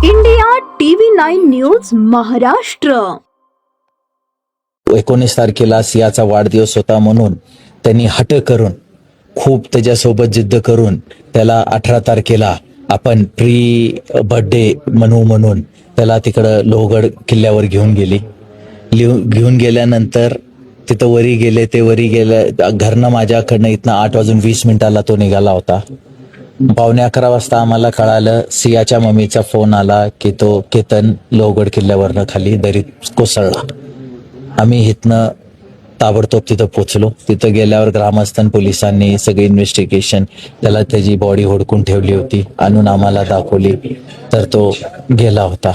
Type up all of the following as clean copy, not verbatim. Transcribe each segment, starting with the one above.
India TV9 news Maharashtra. 19 तारखेला सियाचा वाढदिवस होता म्हणून त्यांनी हट करून खूप त्याच्यासोबत जिद्द करून त्याला 18 तारखेला आपण प्री बर्थडे म्हणून त्याला तिकडं लोहगड किल्ल्यावर घेऊन घेऊन गेल्यानंतर तिथं वरी गेले. ते वरी गेल्या घरनं माझ्याकडनं इथनं 8:20 तो निघाला होता. 11:15 वाजता आम्हाला कळालं, सियाच्या मम्मीचा फोन आला की तो केतन लोहगड किल्ल्यावरनं खाली दरीत कोसळला. आम्ही इथनं ताबडतोब तिथं पोचलो. तिथं गेल्यावर ग्रामस्थान पोलिसांनी सगळे इन्व्हेस्टिगेशन, त्याला त्याची बॉडी होडकून ठेवली होती, आणून आम्हाला दाखवली तर तो गेला होता.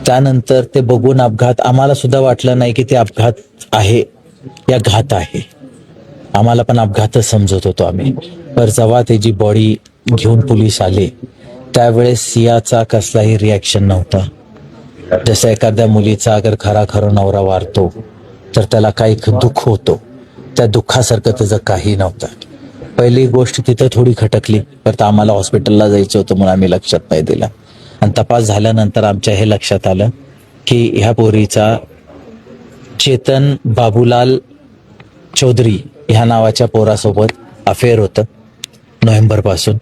त्यानंतर ते बघून अपघात, आम्हाला सुद्धा वाटलं नाही की ते अपघात आहे या घात आहे. आम्हाला पण अपघातच समजत होतो आम्ही. पर जेव्हा त्याची बॉडी घेऊन पोलीस आले त्यावेळेस सियाचा कसलाही रिॲक्शन नव्हता. जसं एखाद्या मुलीचा अगर खरा नवरा वारतो तर त्याला काही दुःख होतो, त्या दुःखासारखं त्याचं काही नव्हतं. पहिली गोष्ट तिथं थोडी खटकली, परत आम्हाला हॉस्पिटलला जायचं होतं म्हणून आम्ही लक्षात नाही दिलं. आणि तपास झाल्यानंतर आमच्या हे लक्षात आलं की ह्या पोरीचा चेतन बाबूलाल चौधरी ह्या नावाच्या पोरासोबत अफेअर होतं नोव्हेंबरपासून.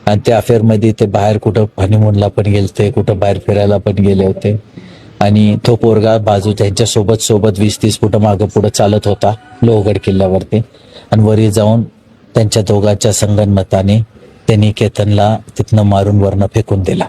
आणि त्या अफेअरमध्ये ते बाहेर कुठं हनीमूनला पण गेलते, कुठं बाहेर फिरायला पण गेले होते. आणि तो पोरगा बाजू त्यांच्यासोबत 20-30 फुट मागं पुढं चालत होता लोहगड किल्ल्यावरती. आणि वरी जाऊन त्यांच्या दोघांच्या संगनमताने त्यांनी केतनला तिथनं मारून वरनं फेकून दिला.